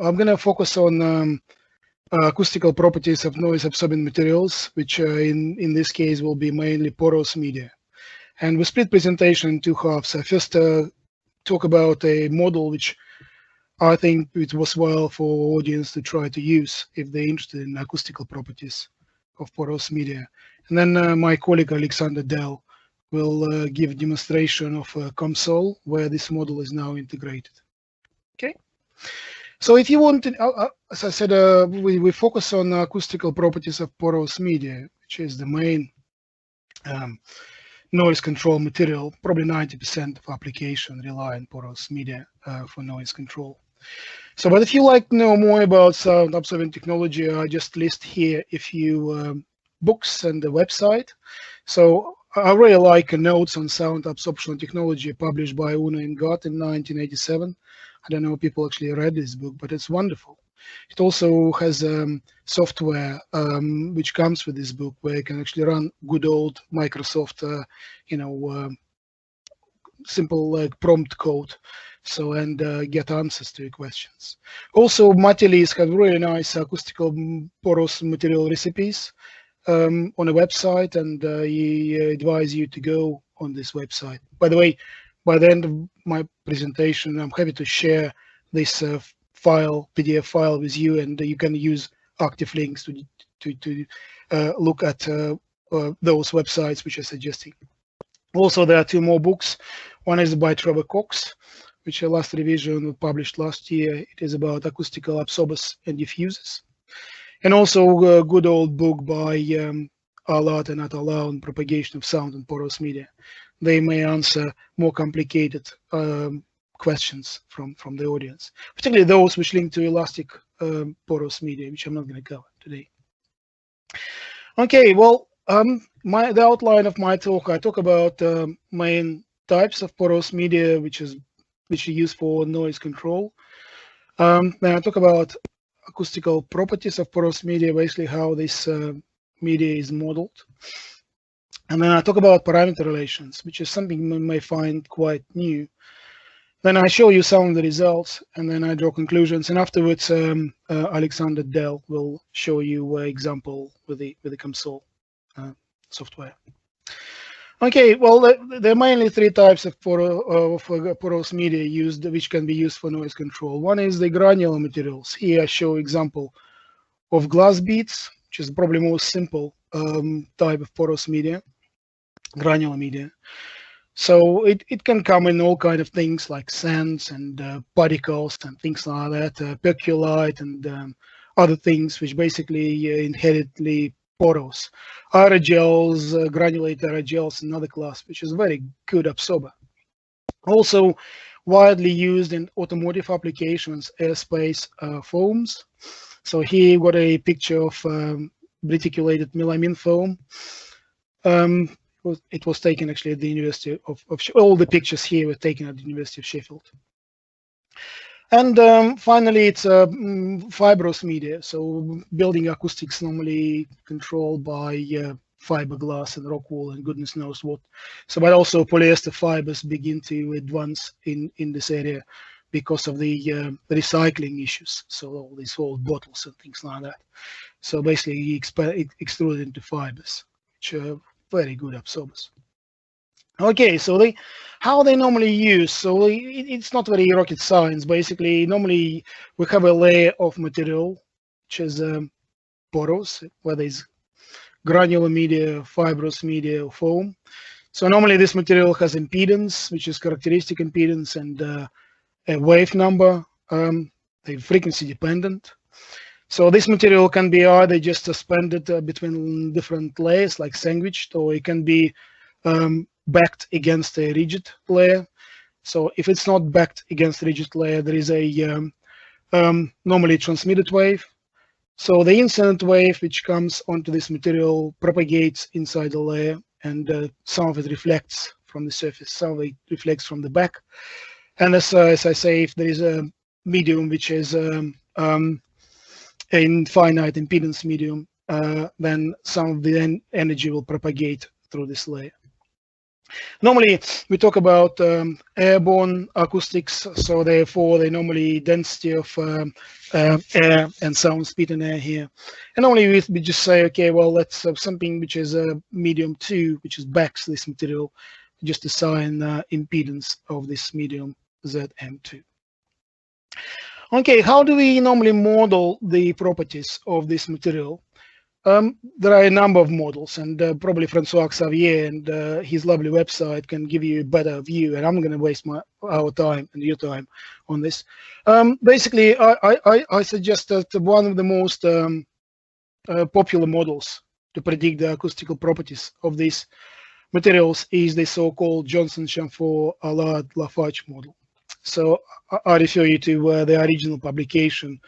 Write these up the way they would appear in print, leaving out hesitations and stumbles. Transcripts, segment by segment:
I'm going to focus on acoustical properties of noise-absorbing materials, which in this case will be mainly porous media. And we split presentation in two halves. I first talk about a model which I think it was well for audience to try to use if they're interested in acoustical properties of porous media. And then my colleague Alexander Dell will give a demonstration of a console where this model is now integrated. Okay. So if you want to, as I said, we focus on acoustical properties of porous media, which is the main noise control material. Probably 90% of application rely on porous media for noise control. So, but if you like to know more about sound absorbing technology, I just list here a few books and the website. So I really like notes on sound absorption technology published by Uno and Gott in 1987. I don't know if people actually read this book, but it's wonderful. It also has software which comes with this book, where you can actually run good old Microsoft, simple like prompt code, so and get answers to your questions. Also, Matilis have really nice acoustical porous material recipes on a website, and he advise you to go on this website. By the way, by the end of my presentation, I'm happy to share this PDF file with you, and you can use active links to look at those websites which are suggesting. Also, there are two more books. One is by Trevor Cox, which last revision was published last year. It is about acoustical absorbers and diffusers. And also a good old book by Alat and Atala on propagation of sound in porous media. They may answer more complicated questions from the audience, particularly those which link to elastic porous media, which I'm not going to cover today. Okay, well, the outline of my talk, I talk about main types of porous media, which are used for noise control. Then I talk about acoustical properties of porous media, basically how this media is modeled. And then I talk about parameter relations, which is something you may find quite new. Then I show you some of the results, and then I draw conclusions. And afterwards, Alexander Dell will show you an example with the console software. Okay, well, there are mainly three types of porous media used, which can be used for noise control. One is the granular materials. Here I show example of glass beads, which is probably most simple type of porous media, granular media. So it can come in all kind of things like sands and particles and things like that, percolite and other things, which basically inherently porous. Aerogels, granulated aerogels, another class, which is very good absorber. Also widely used in automotive applications, airspace foams. So here you've got a picture of reticulated melamine foam. It was taken actually at the University of all the pictures here were taken at the University of Sheffield. And finally, it's fibrous media. So building acoustics normally controlled by fiberglass and rock wool and goodness knows what. So, but also polyester fibers begin to advance in this area because of the recycling issues. So all these old bottles and things like that. So basically, extruded into fibers, which are very good absorbers. Okay, so how they normally use. So it's not very rocket science. Basically, normally we have a layer of material, which is porous, whether it's granular media, fibrous media, or foam. So normally this material has impedance, which is characteristic impedance, and a wave number. They're frequency dependent. So this material can be either just suspended between different layers, like sandwiched, or it can be backed against a rigid layer. So if it's not backed against a rigid layer, there is a normally transmitted wave. So the incident wave which comes onto this material propagates inside the layer, and some of it reflects from the surface, some of it reflects from the back. And as I say, if there is a medium which is infinite impedance medium, then some of the energy will propagate through this layer. Normally, we talk about airborne acoustics, so therefore the normally density of air and sound speed in air here. And normally we just say, okay, well, let's have something which is a medium 2, which is backs this material, just assign impedance of this medium ZM2. Okay, how do we normally model the properties of this material? There are a number of models, and probably Francois Xavier and his lovely website can give you a better view, and I'm going to waste our time and your time on this. Basically, I suggest that one of the most popular models to predict the acoustical properties of these materials is the so-called Johnson-Chamfort-Alain LE BOT model. So I refer you to the original publication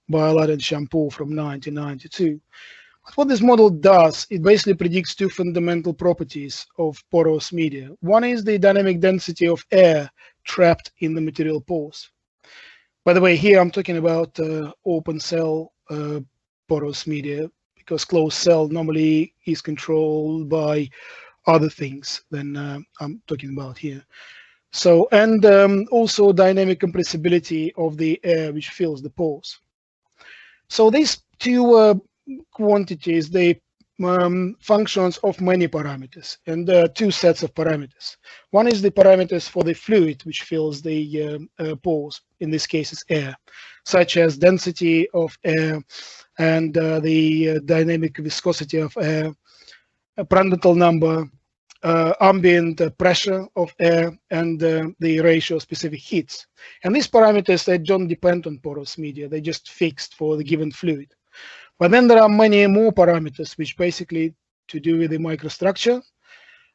by Alain and Chamfort from 1992. What this model does, it basically predicts two fundamental properties of porous media. One is the dynamic density of air trapped in the material pores. By the way, here I'm talking about open cell porous media, because closed cell normally is controlled by other things than I'm talking about here. So, and also dynamic compressibility of the air which fills the pores. So these two quantities, they functions of many parameters, and two sets of parameters. One is the parameters for the fluid which fills the pores, in this case it's air, such as density of air and the dynamic viscosity of air, Prandtl number, ambient pressure of air, and the ratio of specific heats. And these parameters, they don't depend on porous media, they're just fixed for the given fluid. But then there are many more parameters which basically to do with the microstructure.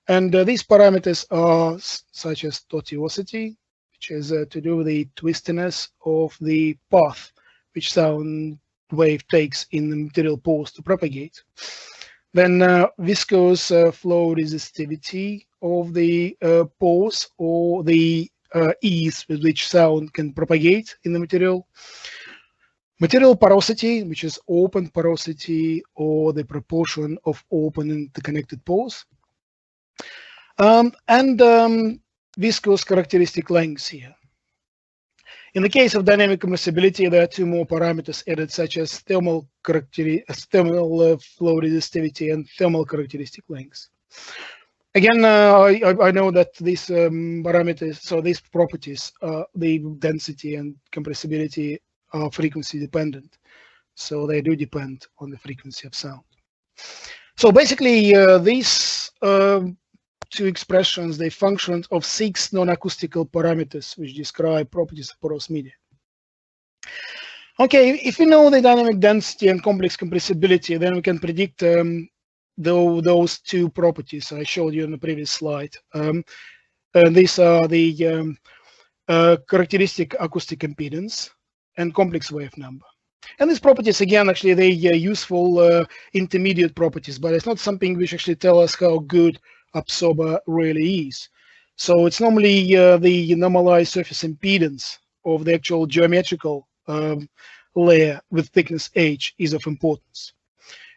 And these parameters are such as tortuosity, which is to do with the twistiness of the path which sound wave takes in the material pores to propagate. Then viscous flow resistivity of the pores, or the ease with which sound can propagate in the material. Material porosity, which is open porosity or the proportion of open and connected pores. And viscous characteristic lengths here. In the case of dynamic compressibility, there are two more parameters added, such as thermal flow resistivity and thermal characteristic lengths. Again, I know that these parameters, so these properties, the density and compressibility, are frequency dependent, so they do depend on the frequency of sound. So basically, these two expressions, they function of 6 non-acoustical parameters which describe properties of porous media. Okay, if we know the dynamic density and complex compressibility, then we can predict those two properties I showed you in the previous slide. These are the characteristic acoustic impedance and complex wave number. And these properties, again, actually, they useful intermediate properties, but it's not something which actually tell us how good absorber really is. So it's normally the normalized surface impedance of the actual geometrical layer with thickness h is of importance.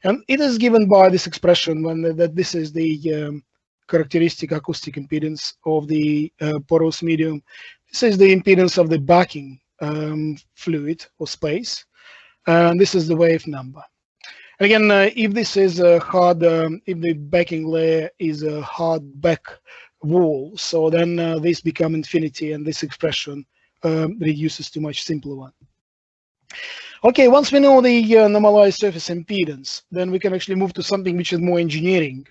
And it is given by this expression when that this is the characteristic acoustic impedance of the porous medium. This is the impedance of the backing fluid or space, and this is the wave number. And again, if this is a hard, if the backing layer is a hard back wall, so then this become infinity, and this expression reduces to much simpler one. Okay, once we know the normalized surface impedance, then we can actually move to something which is more engineering.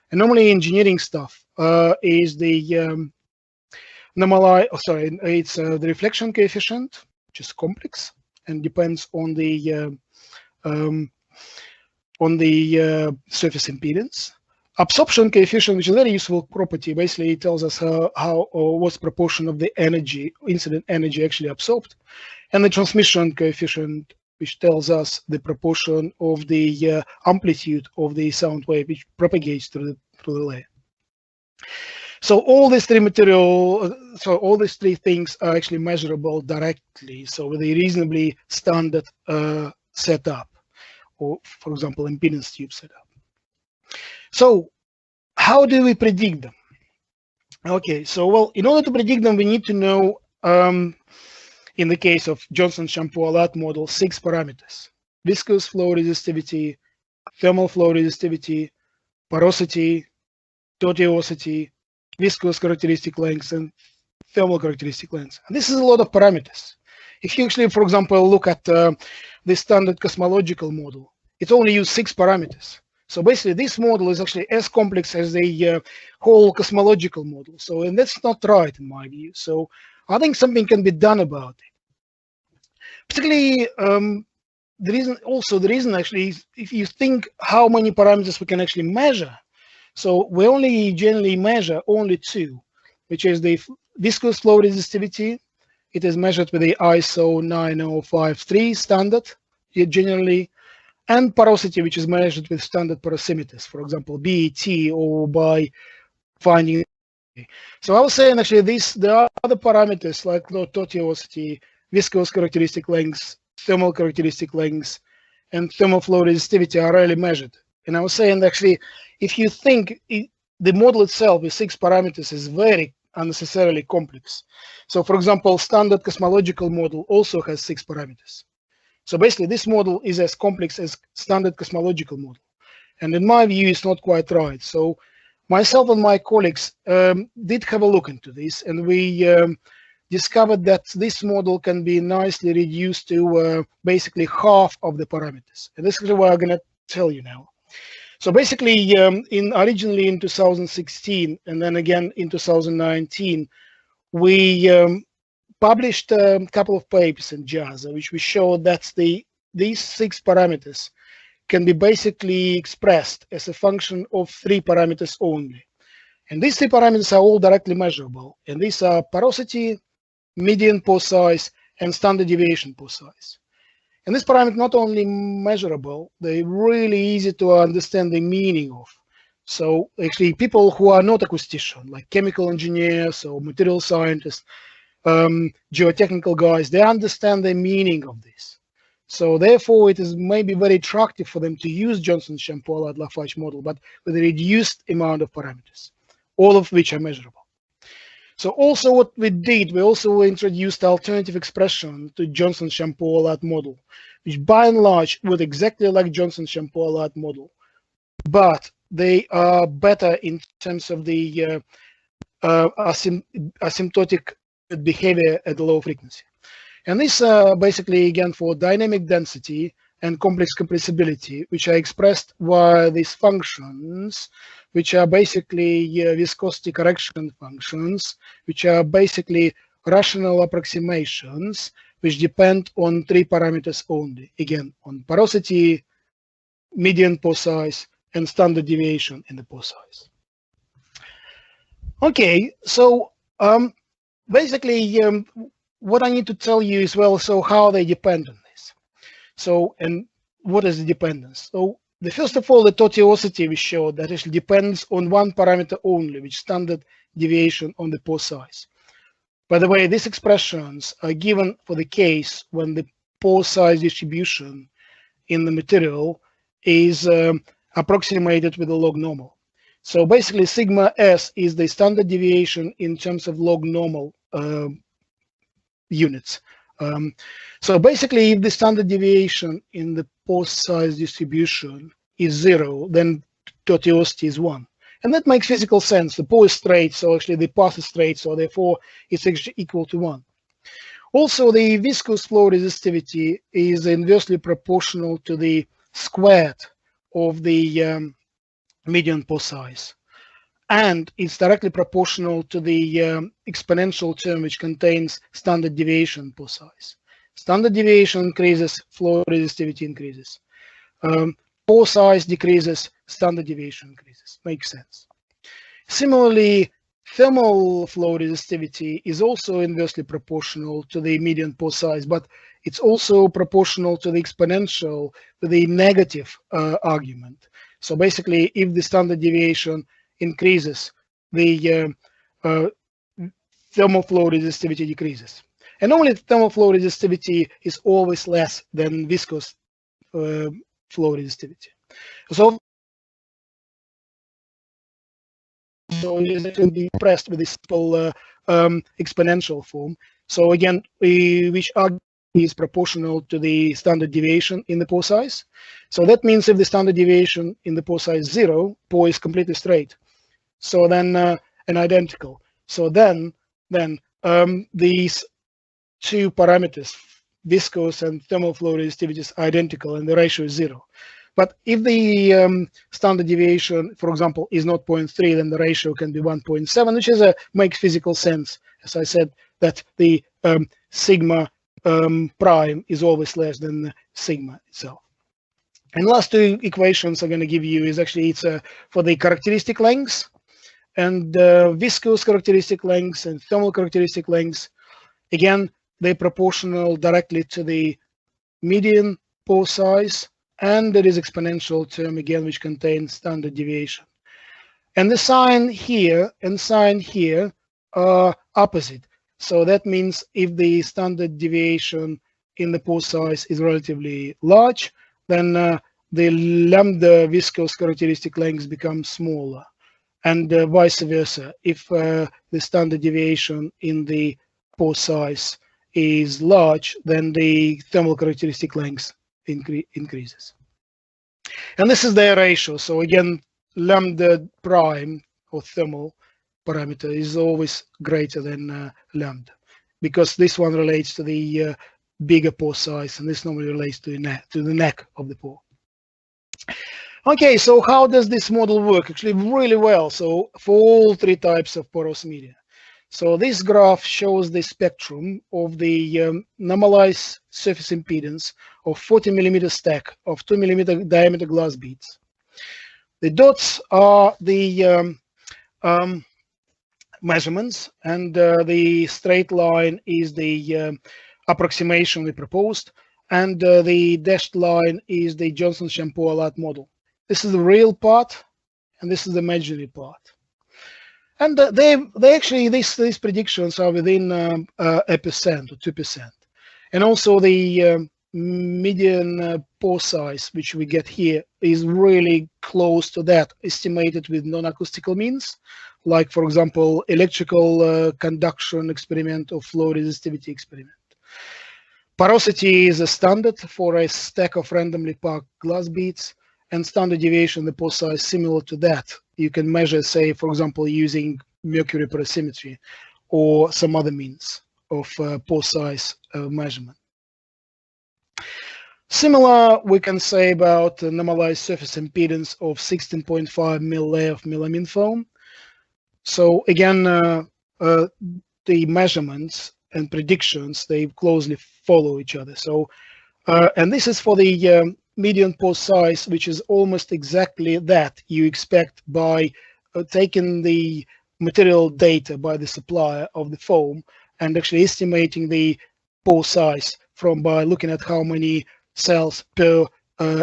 And normally engineering stuff is the it's the reflection coefficient, which is complex and depends on the surface impedance. Absorption coefficient, which is a very useful property, basically it tells us how or what's proportion of the energy, incident energy actually absorbed. And the transmission coefficient, which tells us the proportion of the amplitude of the sound wave which propagates through the layer. So all these three all these three things are actually measurable directly. So with a reasonably standard setup, or for example, impedance tube setup. So how do we predict them? Okay, so well, in order to predict them, we need to know, in the case of Johnson-Champeau-Allat model, 6 parameters: viscous flow resistivity, thermal flow resistivity, porosity, tortuosity, viscous characteristic length, and thermal characteristic length. And this is a lot of parameters. If you actually, for example, look at the standard cosmological model, it only uses 6 parameters. So basically, this model is actually as complex as the whole cosmological model. So, and that's not right in my view. So I think something can be done about it. Particularly, the reason actually is if you think how many parameters we can actually measure. So we only generally measure only 2, which is the viscous flow resistivity. It is measured with the ISO 9053 standard generally, and porosity, which is measured with standard porosimeters, for example, BET, or by finding. So I was saying actually there are other parameters like tortuosity, viscous characteristic lengths, thermal characteristic lengths, and thermal flow resistivity are rarely measured. And I was saying actually, if you think the model itself with 6 parameters is very unnecessarily complex. So for example, standard cosmological model also has 6 parameters. So basically, this model is as complex as standard cosmological model. And in my view, it's not quite right. So myself and my colleagues did have a look into this, and we discovered that this model can be nicely reduced to basically half of the parameters. And this is what I'm going to tell you now. So basically, originally in 2016, and then again in 2019, we published a couple of papers in JASA, which we showed that these 6 parameters can be basically expressed as a function of 3 parameters only. And these 3 parameters are all directly measurable. And these are porosity, median pore size, and standard deviation pore size. And these parameters not only measurable, they're really easy to understand the meaning of. So actually, people who are not acousticians, like chemical engineers or material scientists, geotechnical guys, they understand the meaning of this. So therefore, it is maybe very attractive for them to use Johnson-Champeau-Allat model, but with a reduced amount of parameters, all of which are measurable. So also what we did, we also introduced alternative expression to Johnson-Champeau-Allat model, which by and large look exactly like Johnson-Champeau-Allat model, but they are better in terms of the asymptotic behavior at low frequency. And this basically, again, for dynamic density and complex compressibility, which are expressed via these functions, which are basically viscosity correction functions, which are basically rational approximations, which depend on 3 parameters only. Again, on porosity, median pore size, and standard deviation in the pore size. Okay, so basically, what I need to tell you is, well, so how they depend on this. So, and what is the dependence? So, first of all, the tortuosity we showed that actually depends on 1 parameter only, which is standard deviation on the pore size. By the way, these expressions are given for the case when the pore size distribution in the material is approximated with a log normal. So basically, sigma s is the standard deviation in terms of log normal units. So basically, if the standard deviation in the pore size distribution is 0, then tortuosity is 1. And that makes physical sense. The pore is straight, so actually the path is straight, so therefore it's actually equal to 1. Also, the viscous flow resistivity is inversely proportional to the squared of the median pore size. And it's directly proportional to the exponential term which contains standard deviation pore size. Standard deviation increases, flow resistivity increases. Pore size decreases, standard deviation increases. Makes sense. Similarly, thermal flow resistivity is also inversely proportional to the median pore size, but it's also proportional to the exponential with the negative argument. So basically, if the standard deviation increases, the thermal flow resistivity decreases. And normally, thermal flow resistivity is always less than viscous flow resistivity. So so it will be expressed with this simple exponential form. So again, which is proportional to the standard deviation in the pore size. So that means if the standard deviation in the pore size is 0, pore is completely straight. So then and identical. So then these two parameters, viscous and thermal flow resistivity, is identical and the ratio is 0. But if the standard deviation, for example, is not 0.3, then the ratio can be 1.7, which is makes physical sense. As I said, that the sigma prime is always less than sigma itself. And last two equations I'm going to give you is actually it's for the characteristic lengths and viscous characteristic lengths and thermal characteristic lengths. Again, they're proportional directly to the median pore size, and there is exponential term again which contains standard deviation. And the sign here and sign here are opposite. So that means if the standard deviation in the pore size is relatively large, then the lambda viscous characteristic lengths become smaller, and vice versa. If the standard deviation in the pore size is large, then the thermal characteristic length increases. And this is their ratio. So again, lambda prime or thermal parameter is always greater than lambda, because this one relates to the bigger pore size, and this normally relates to the neck of the pore. Okay, so how does this model work? Actually, really well. So for all three types of porous media. So this graph shows the spectrum of the normalized surface impedance of 40 millimeter stack of 2 millimeter diameter glass beads. The dots are the measurements, and the straight line is the approximation we proposed, and the dashed line is the Johnson-Champeau-Allat model. This is the real part, and this is the imaginary part. And they actually, these predictions are within 1% or 2%. And also the median pore size, which we get here, is really close to that, estimated with non-acoustical means, like, for example, electrical conduction experiment or flow resistivity experiment. Porosity is a standard for a stack of randomly packed glass beads, and standard deviation in the pore size similar to that. You can measure, say, for example, using mercury porosimetry or some other means of pore size measurement. Similar, we can say about normalized surface impedance of 16.5 mil layer of melamine foam. So again, the measurements and predictions, they closely follow each other. So, and this is for the median pore size, which is almost exactly that you expect by taking the material data by the supplier of the foam and actually estimating the pore size by looking at how many cells per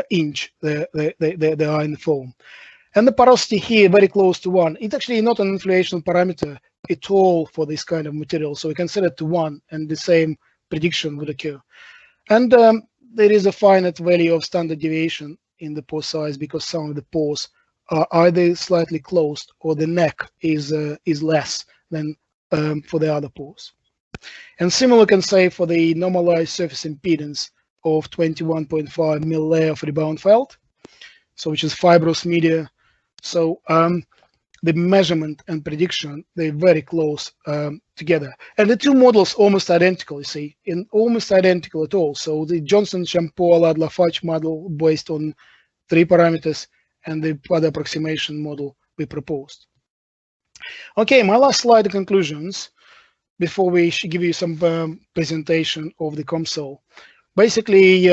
inch there are in the foam. And the porosity here very close to 1. It's actually not an influential parameter at all for this kind of material, so we can set it to 1 and the same prediction would occur. And there is a finite value of standard deviation in the pore size because some of the pores are either slightly closed or the neck is less than for the other pores. And similar can say for the normalized surface impedance of 21.5 mil layer of rebound felt, so which is fibrous media. So the measurement and prediction, they're very close together. And the two models almost identical, you see, and almost identical at all. So the Johnson-Champeau-Allat-Lafarge model based on 3 parameters and the other approximation model we proposed. Okay, my last slide, the conclusions, before we give you some presentation of the COMSOL. Basically,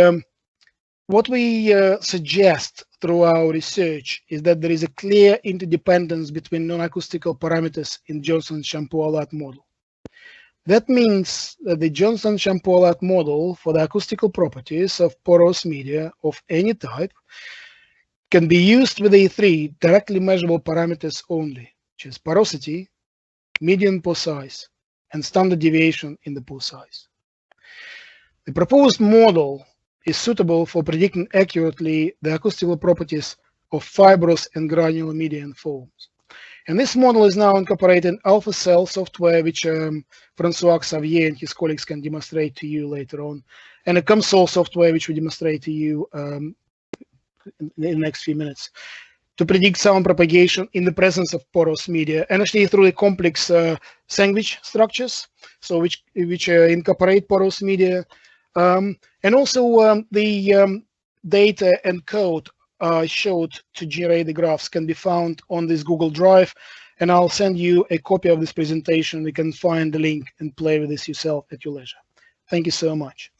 what we suggest through our research is that there is a clear interdependence between non-acoustical parameters in Johnson-Champeau-Allat model. That means that the Johnson-Champeau-Allat model for the acoustical properties of porous media of any type can be used with the 3 directly measurable parameters only, which is porosity, median pore size, and standard deviation in the pore size. The proposed model is suitable for predicting accurately the acoustical properties of fibrous and granular media and foams. And this model is now incorporated in AlphaCell software, which Francois Xavier and his colleagues can demonstrate to you later on, and a COMSOL software, which we demonstrate to you in the next few minutes, to predict sound propagation in the presence of porous media, and actually through the complex sandwich structures, so which incorporate porous media, and also the data and code showed to generate the graphs can be found on this Google Drive, and I'll send you a copy of this presentation. You can find the link and play with this yourself at your leisure. Thank you so much.